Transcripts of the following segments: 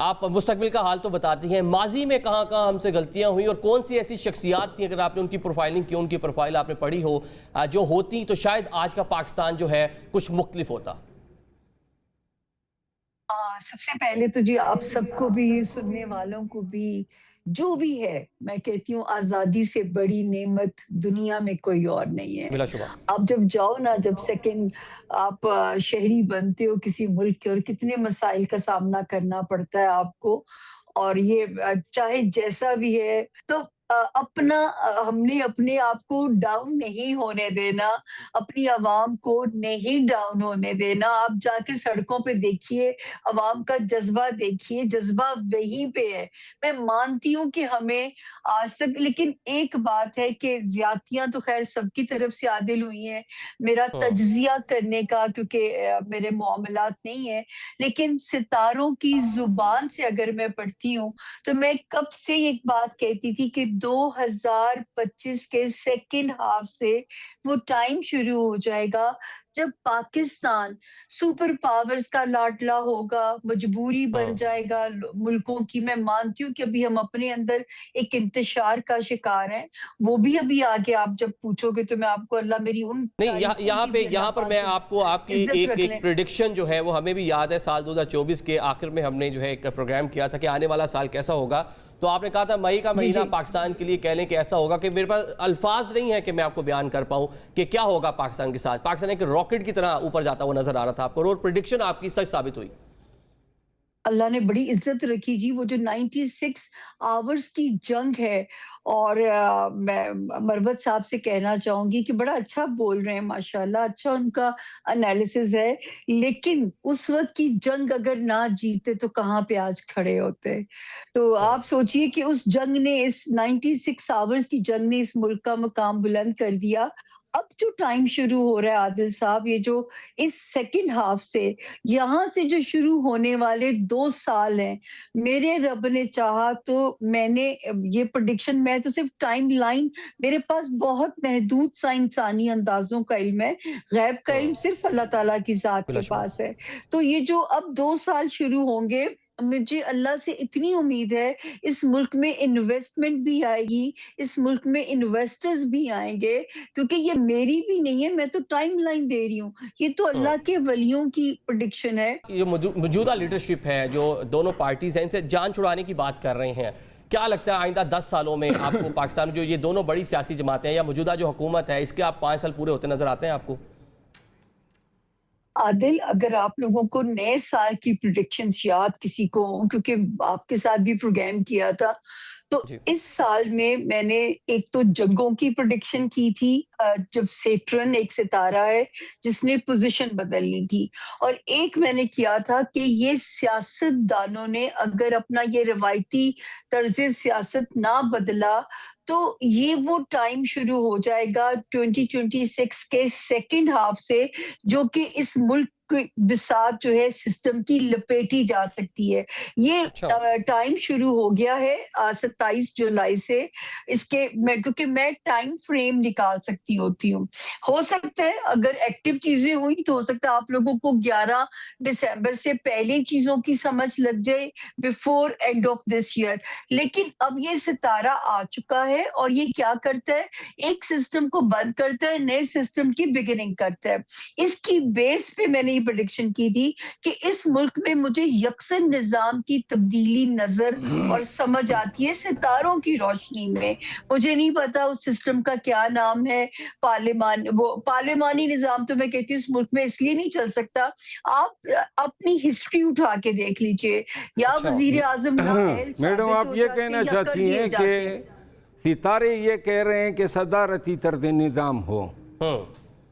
آپ مستقبل کا حال تو بتاتی ہیں، ماضی میں کہاں کہاں ہم سے غلطیاں ہوئیں اور کون سی ایسی شخصیات تھیں اگر آپ نے ان کی پروفائلنگ کی، ان کی پروفائل آپ نے پڑھی ہو، جو ہوتی تو شاید آج کا پاکستان جو ہے کچھ مختلف ہوتا؟ سب سے پہلے تو جی آپ سب کو بھی، سننے والوں کو بھی، جو بھی ہے، میں کہتی ہوں آزادی سے بڑی نعمت دنیا میں کوئی اور نہیں ہے۔ بلا شبہ۔ آپ جب جاؤ نا، جب سیکنڈ آپ شہری بنتے ہو کسی ملک کے، اور کتنے مسائل کا سامنا کرنا پڑتا ہے آپ کو، اور یہ چاہے جیسا بھی ہے، تو اپنا ہم نے اپنے آپ کو ڈاؤن نہیں ہونے دینا، اپنی عوام کو نہیں ڈاؤن ہونے دینا۔ آپ جا کے سڑکوں پہ دیکھیے، عوام کا جذبہ دیکھیے، جذبہ وہیں پہ ہے۔ میں مانتی ہوں کہ ہمیں آج تک، لیکن ایک بات ہے کہ زیادتیاں تو خیر سب کی طرف سے عادل ہوئی ہیں، میرا تجزیہ کرنے کا کیونکہ میرے معاملات نہیں ہیں، لیکن ستاروں کی زبان سے اگر میں پڑھتی ہوں تو میں کب سے ایک بات کہتی تھی کہ 2025 کے سیکنڈ ہاف سے وہ ٹائم شروع ہو جائے گا جب پاکستان سپر پاورز کا لاڈلا ہوگا، مجبوری بن جائے گا ملکوں کی۔ میں مانتی ہوں کہ ابھی ہم اپنے اندر ایک انتشار کا شکار ہیں، وہ بھی ابھی آگے آپ جب پوچھو گے تو میں آپ کو، اللہ میری ان نہیں، تاریخوں کی بھی یہاں اللہ پر میں پاک آپ کو آپ کی عزت رکھ لیں۔ ایک پریڈکشن جو ہے وہ ہمیں بھی یاد ہے، سال 2024 کے آخر میں ہم نے جو ہے ایک پروگرام کیا تھا کہ آنے والا سال کیسا ہوگا، تو آپ نے کہا تھا مئی کا جی مہینہ جی پاکستان کے لیے کہہ لیں کہ ایسا ہوگا کہ میرے پاس الفاظ نہیں ہے کہ میں آپ کو بیان کر پاؤں کہ کیا ہوگا پاکستان کے ساتھ۔ پاکستان ایک راکٹ کی طرح اوپر جاتا ہوا نظر آ رہا تھا آپ کو، اور پریڈکشن آپ کی سچ ثابت ہوئی۔ اللہ نے بڑی عزت رکھی جی، وہ جو 96 آورز کی جنگ ہے، اور میں مروت صاحب سے کہنا چاہوں گی کہ بڑا اچھا بول رہے ہیں ماشاءاللہ، اچھا ان کا انالیسز ہے، لیکن اس وقت کی جنگ اگر نہ جیتے تو کہاں پہ آج کھڑے ہوتے؟ تو آپ سوچئے کہ اس جنگ نے، اس 96 آورز کی جنگ نے اس ملک کا مقام بلند کر دیا۔ اب جو ٹائم شروع ہو رہا ہے عادل صاحب، یہ جو اس سیکنڈ ہاف سے، یہاں سے جو شروع ہونے والے 2 سال ہیں، میرے رب نے چاہا تو میں نے یہ پریڈکشن، میں تو صرف ٹائم لائن، میرے پاس بہت محدود سا انسانی اندازوں کا علم ہے، غیب کا علم صرف اللہ تعالیٰ کی ذات بلا کے شبہ۔ پاس ہے۔ تو یہ جو اب 2 سال شروع ہوں گے، مجھے اللہ سے اتنی امید ہے اس ملک میں انویسٹمنٹ بھی آئے گی، اس ملک میں انویسٹرز بھی آئیں گے، کیونکہ یہ میری بھی نہیں ہے، میں تو ٹائم لائن دے رہی ہوں، یہ تو اللہ کے ولیوں کی پریڈکشن ہے۔ یہ موجودہ لیڈرشپ ہے جو دونوں پارٹیز ہیں، ان سے جان چھڑانے کی بات کر رہے ہیں، کیا لگتا ہے آئندہ 10 سالوں میں آپ کو پاکستان میں جو یہ دونوں بڑی سیاسی جماعتیں ہیں یا موجودہ جو حکومت ہے، اس کے آپ 5 سال پورے ہوتے نظر آتے ہیں آپ کو؟ عادل، اگر آپ لوگوں کو نئے سال کی پریڈکشنز یاد کسی کو ہوں، کیونکہ آپ کے ساتھ بھی پروگرام کیا تھا، تو جی۔ اس سال میں میں نے ایک تو جنگوں کی پریڈکشن کی تھی، جب سیٹرن ایک ستارہ ہے جس نے پوزیشن بدلنی تھی، اور ایک میں نے کیا تھا کہ یہ سیاست دانوں نے اگر اپنا یہ روایتی طرز سیاست نہ بدلا تو یہ وہ ٹائم شروع ہو جائے گا 2026 کے سیکنڈ ہاف سے، جو کہ اس ملک کی بساط جو ہے سسٹم کی لپیٹی جا سکتی ہے۔ یہ اچھا۔ ٹائم شروع ہو گیا ہے 27 جولائی سے، اس کے کیونکہ میں ٹائم فریم نکال سکتی ہوتی ہوں، ہو سکتا ہے اگر ایکٹیو چیزیں ہوئی تو ہو سکتا ہے آپ لوگوں کو 11 دسمبر سے پہلے چیزوں کی سمجھ لگ جائے before end of this year, لیکن اب یہ ستارہ آ چکا ہے اور یہ کیا کرتا ہے، ایک سسٹم کو بند کرتا ہے، نئے سسٹم کی بگننگ کرتا ہے۔ اس کی بیس پہ میں نے یہ پریڈکشن کی تھی کہ اس ملک میں مجھے یکساں نظام کی تبدیلی نظر اور سمجھ آتی ہے ستاروں کی روشنی میں۔ مجھے نہیں پتا اس سسٹم کا کیا نام ہے، پارلیمانی نظام تو میں کہتی ہوں اس ملک میں اس لیے نہیں چل سکتا۔ آپ اپنی ہسٹری اٹھا کے دیکھ لیجئے، یا اچھا۔ وزیر اعظم نااہل میڈم ثابت آپ ہو یہ جاتے ہیں کہنا یا کر چاہتی دیے ہیں کہ جاتے ہیں۔ ستارے یہ کہہ رہے ہیں کہ صدارتی طرز نظام ہو،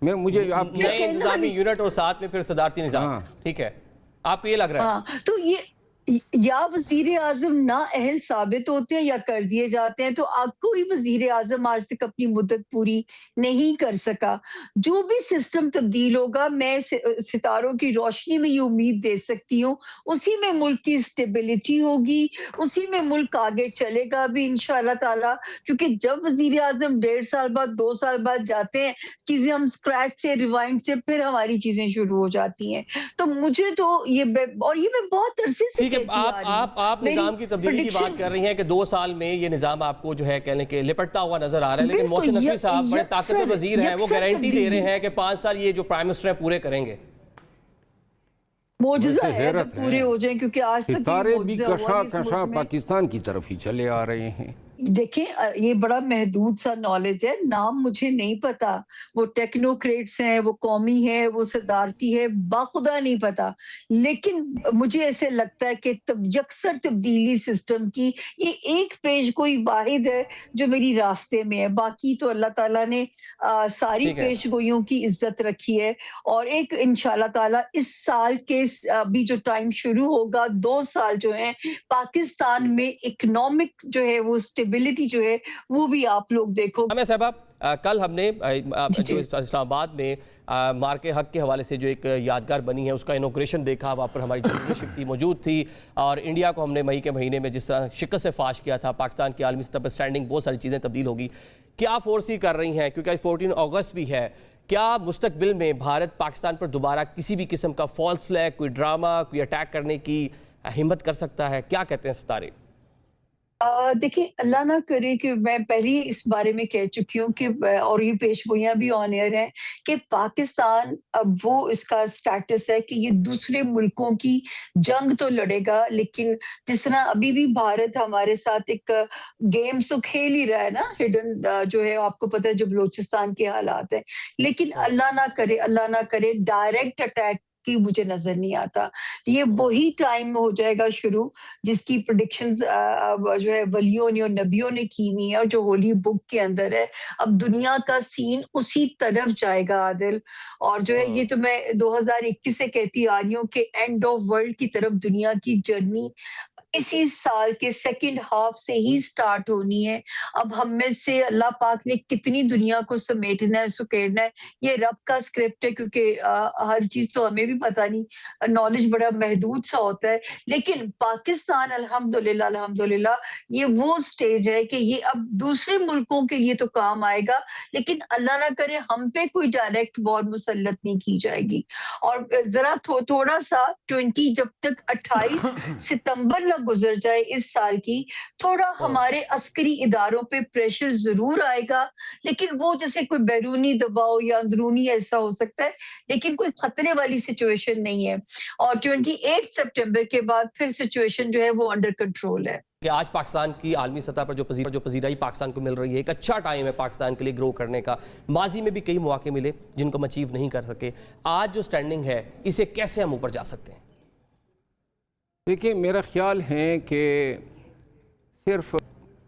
مجھے آپ کی نئے انتظامی یونٹ اور ساتھ میں پھر صدارتی نظام، ہاں ٹھیک ہے، آپ کو یہ لگ رہا ہے؟ ہاں، تو یہ یا وزیر اعظم نااہل ثابت ہوتے ہیں یا کر دیے جاتے ہیں، تو کوئی وزیر اعظم آج تک اپنی مدت پوری نہیں کر سکا۔ جو بھی سسٹم تبدیل ہوگا، میں ستاروں کی روشنی میں یہ امید دے سکتی ہوں، اسی میں ملک کی اسٹیبلٹی ہوگی، اسی میں ملک آگے چلے گا بھی انشاءاللہ تعالی، کیونکہ جب وزیر اعظم 1.5 سال بعد 2 سال بعد جاتے ہیں، چیزیں ہم اسکریچ سے ریوائنڈ سے پھر ہماری چیزیں شروع ہو جاتی ہیں۔ تو مجھے تو اور یہ میں بہت عرصے سے ٹھیک ہے، کہ آپ نظام کی تبدیلی کی بات کر رہی ہیں کہ 2 سال میں یہ نظام آپ کو جو ہے کہنے کے لپٹتا ہوا نظر آ رہا ہے، لیکن محسن نقوی صاحب بڑے طاقتور وزیر ہیں، وہ گارنٹی دے رہے ہیں کہ 5 سال یہ جو پرائم منسٹر ہیں پورے کریں گے۔ معجزہ ہے جب پورے ہو جائیں، کیونکہ آج تک ستارے بھی کشاں کشاں پاکستان کی طرف ہی چلے آ رہے ہیں۔ دیکھیں یہ بڑا محدود سا نالج ہے، نام مجھے نہیں پتا، وہ ٹیکنوکریٹس ہیں، وہ قومی ہے، وہ صدارتی ہے، باخدا نہیں پتا، لیکن مجھے ایسے لگتا ہے کہ یکسر تبدیلی سسٹم کی یہ ایک پیج کوئی واحد ہے جو میری راستے میں ہے، باقی تو اللہ تعالیٰ نے ساری پیش گوئیوں کی عزت رکھی ہے، اور ایک انشاءاللہ تعالیٰ اس سال کے ابھی جو ٹائم شروع ہوگا 2 سال جو ہیں پاکستان میں اکنامک جو ہے وہ اسٹیبلٹی جو ہے وہ بھی آپ لوگ دیکھو۔ صاحبہ کل ہم نے جو اسلام آباد میں مارکے حق کے حوالے سے جو ایک یادگار بنی ہے اس کا انوگریشن دیکھا، وہاں پر ہماری لیڈرشپ تھی موجود تھی، اور انڈیا کو ہم نے مئی کے مہینے میں جس طرح شکست سے فاش کیا تھا، پاکستان کی عالمی سطح پر سٹینڈنگ بہت ساری چیزیں تبدیل ہوگی، کیا فورسی کر رہی ہیں؟ کیونکہ 14 اگست بھی ہے، کیا مستقبل میں بھارت پاکستان پر دوبارہ کسی بھی قسم کا فالس فلیگ، کوئی ڈرامہ، کوئی اٹیک کرنے کی ہمت کر سکتا ہے؟ کیا کہتے ہیں ستارے؟ دیکھیں اللہ نہ کرے کہ میں پہلے اس بارے میں کہہ چکی ہوں کہ اور یہ پیش گوئیاں بھی آن ایئر ہیں کہ پاکستان اب وہ اس کا سٹیٹس ہے کہ یہ دوسرے ملکوں کی جنگ تو لڑے گا، لیکن جس طرح ابھی بھی بھارت ہمارے ساتھ ایک گیمز تو کھیل ہی رہا ہے نا، ہڈن جو ہے آپ کو پتہ ہے جو بلوچستان کے حالات ہیں، لیکن اللہ نہ کرے ڈائریکٹ اٹیک کی مجھے نظر نہیں آتا۔ یہ وہی ٹائم ہو جائے گا شروع جس کی پریڈکشنز جو ہے ولیوں نے اور نبیوں نے کی ہوئی ہیں، اور جو ہولی بک کے اندر ہے، اب دنیا کا سین اسی طرف جائے گا عادل، اور جو ہے یہ تو میں 2021 سے کہتی آ رہی ہوں کہ اینڈ آف ورلڈ کی طرف دنیا کی جرنی اسی سال کے سیکنڈ ہاف سے ہی سٹارٹ ہونی ہے۔ اب ہم میں سے اللہ پاک نے کتنی دنیا کو سمیٹنا ہے، سکیڑنا ہے، یہ رب کا سکرپٹ ہے، کیونکہ ہر چیز تو ہمیں بھی پتہ نہیں، نالج بڑا محدود سا ہوتا ہے، لیکن پاکستان الحمدللہ یہ وہ سٹیج ہے کہ یہ اب دوسرے ملکوں کے لیے تو کام آئے گا، لیکن اللہ نہ کرے ہم پہ کوئی ڈائریکٹ وار مسلط نہیں کی جائے گی۔ اور ذرا تھوڑا سا 28 ستمبر نہ گزر جائے اس سال کی، تھوڑا ہمارے عسکری اداروں پہ پریشر ضرور آئے گا، لیکن وہ جیسے کوئی بیرونی دباؤ یا اندرونی ایسا ہو سکتا ہے، لیکن کوئی خطرے والی سچویشن نہیں ہے، اور 28 سپٹمبر کے بعد پھر سچویشن جو ہے وہ انڈر کنٹرول ہے۔ کہ آج پاکستان کی عالمی سطح پر جو پذیرائی پاکستان کو مل رہی ہے، ایک اچھا ٹائم ہے پاکستان کے لیے گرو کرنے کا، ماضی میں بھی کئی مواقع ملے جن کو ہم اچیو نہیں کر سکے، آج جو سٹینڈنگ ہے اسے کیسے ہم اوپر جا سکتے ہیں؟ دیکھیں میرا خیال ہے کہ صرف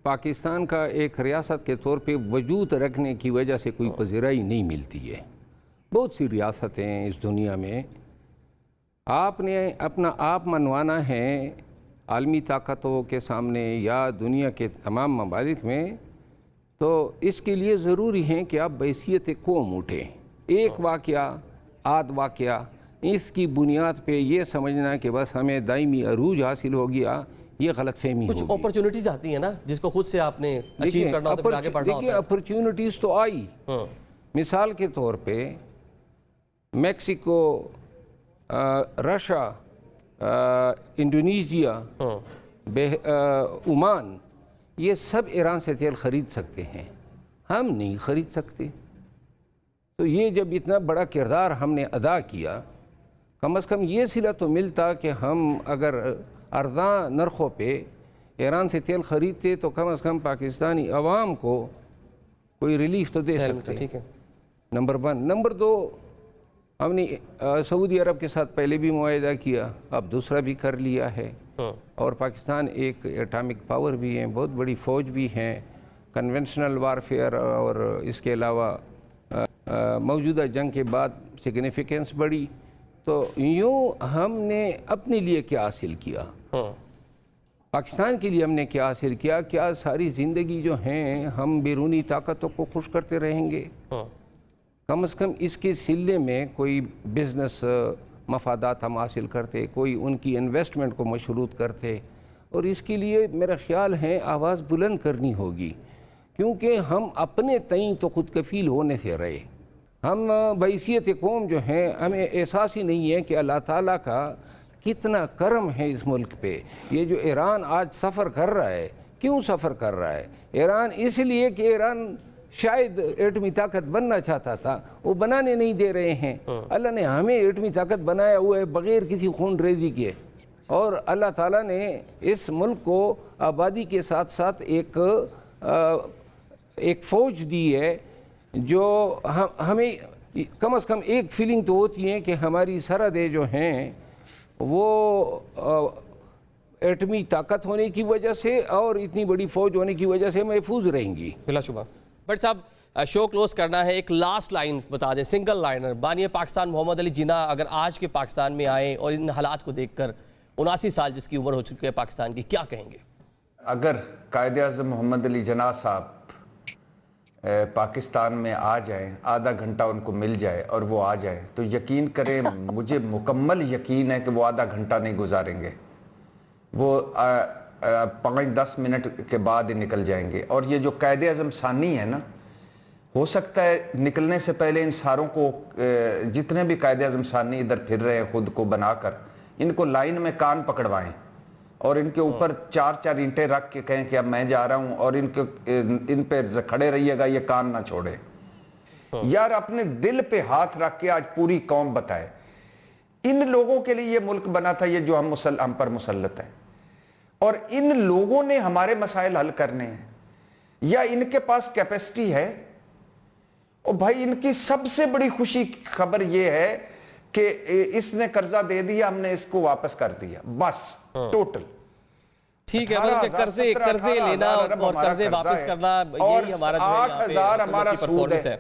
پاکستان کا ایک ریاست کے طور پہ وجود رکھنے کی وجہ سے کوئی پذیرائی نہیں ملتی ہے۔ بہت سی ریاستیں ہیں اس دنیا میں، آپ نے اپنا آپ منوانا ہے عالمی طاقتوں کے سامنے یا دنیا کے تمام ممالک میں، تو اس کے لیے ضروری ہے کہ آپ بحیثیت قوم اٹھیں۔ ایک واقعہ، آدھ واقعہ، اس کی بنیاد پہ یہ سمجھنا کہ بس ہمیں دائمی عروج حاصل ہو گیا، یہ غلط فہمی ہوگی۔ کچھ اپرچونٹیز آتی ہیں نا جس کو خود سے آپ نے اچیو کرنا ہوتا ہے، آگے بڑھنا ہوتا ہے۔ اپرچونٹیز تو آئی، مثال کے طور پہ میکسیکو، رشیا، انڈونیشیا، عمان، یہ سب ایران سے تیل خرید سکتے ہیں، ہم نہیں خرید سکتے۔ تو یہ جب اتنا بڑا کردار ہم نے ادا کیا، کم از کم یہ صلہ تو ملتا کہ ہم اگر ارزاں نرخوں پہ ایران سے تیل خریدتے تو کم از کم پاکستانی عوام کو کوئی ریلیف تو دے سکتے۔ نمبر 1۔ نمبر 2، ہم نے سعودی عرب کے ساتھ پہلے بھی معاہدہ کیا، اب دوسرا بھی کر لیا ہے، اور پاکستان ایک ایٹامک پاور بھی ہے، بہت بڑی فوج بھی ہیں، کنونشنل وارفیئر، اور اس کے علاوہ موجودہ جنگ کے بعد سگنیفیکنس بڑھی۔ تو یوں ہم نے اپنے لیے کیا حاصل کیا، پاکستان کے لیے ہم نے کیا حاصل کیا؟ کیا ساری زندگی جو ہیں ہم بیرونی طاقتوں کو خوش کرتے رہیں گے؟ کم از کم اس کے سلے میں کوئی بزنس مفادات ہم حاصل کرتے، کوئی ان کی انویسٹمنٹ کو مشروط کرتے، اور اس کے لیے میرا خیال ہے آواز بلند کرنی ہوگی، کیونکہ ہم اپنے تئیں تو خود کفیل ہونے سے رہے۔ ہم بحیثیت قوم جو ہیں ہمیں احساس ہی نہیں ہے کہ اللہ تعالیٰ کا کتنا کرم ہے اس ملک پہ. یہ جو ایران آج سفر کر رہا ہے، کیوں سفر کر رہا ہے؟ ایران اس لیے کہ ایران شاید ایٹمی طاقت بننا چاہتا تھا، وہ بنانے نہیں دے رہے ہیں. اللہ نے ہمیں ایٹمی طاقت بنایا ہوا ہے بغیر کسی خون ریزی کے، اور اللہ تعالیٰ نے اس ملک کو آبادی کے ساتھ ساتھ ایک فوج دی ہے جو ہمیں کم از کم ایک فیلنگ تو ہوتی ہے کہ ہماری سرحدیں جو ہیں وہ ایٹمی طاقت ہونے کی وجہ سے اور اتنی بڑی فوج ہونے کی وجہ سے محفوظ رہیں گی. بلا شبہ. بٹ صاحب شو کلوز کرنا ہے، ایک لاسٹ لائن بتا دیں، سنگل لائنر. بانی پاکستان محمد علی جناح اگر آج کے پاکستان میں آئیں اور ان حالات کو دیکھ کر 79 سال جس کی عمر ہو چکی ہے پاکستان کی، کیا کہیں گے؟ اگر قائد اعظم محمد علی جناح صاحب پاکستان میں آ جائیں، آدھا گھنٹہ ان کو مل جائے اور وہ آ جائیں، تو یقین کریں مجھے مکمل یقین ہے کہ وہ آدھا گھنٹہ نہیں گزاریں گے، وہ 5-10 منٹ کے بعد ہی نکل جائیں گے. اور یہ جو قائد اعظم ثانی ہے نا، ہو سکتا ہے نکلنے سے پہلے ان ساروں کو، جتنے بھی قائد اعظم ثانی ادھر پھر رہے ہیں خود کو بنا کر، ان کو لائن میں کان پکڑوائیں اور ان کے اوپر 4 اینٹیں رکھ کے کہیں کہ اب میں جا رہا ہوں، اور ان پہ کھڑے رہیے گا، یہ کان نہ چھوڑے. یار اپنے دل پہ ہاتھ رکھ کے آج پوری قوم بتائے، ان لوگوں کے لیے یہ ملک بنا تھا، یہ جو ہم پر مسلط ہے، اور ان لوگوں نے ہمارے مسائل حل کرنے ہیں، یا ان کے پاس کیپیسٹی ہے. اور بھائی ان کی سب سے بڑی خوشی خبر یہ ہے کہ اس نے قرضہ دے دیا، ہم نے اس کو واپس کر دیا، بس ٹوٹل. ٹھیک ہے، مطلب قرضے لینا اور قرضے واپس کرنا، یہی ہمارا جو ہے یہاں پہ ہمارا سود ہے.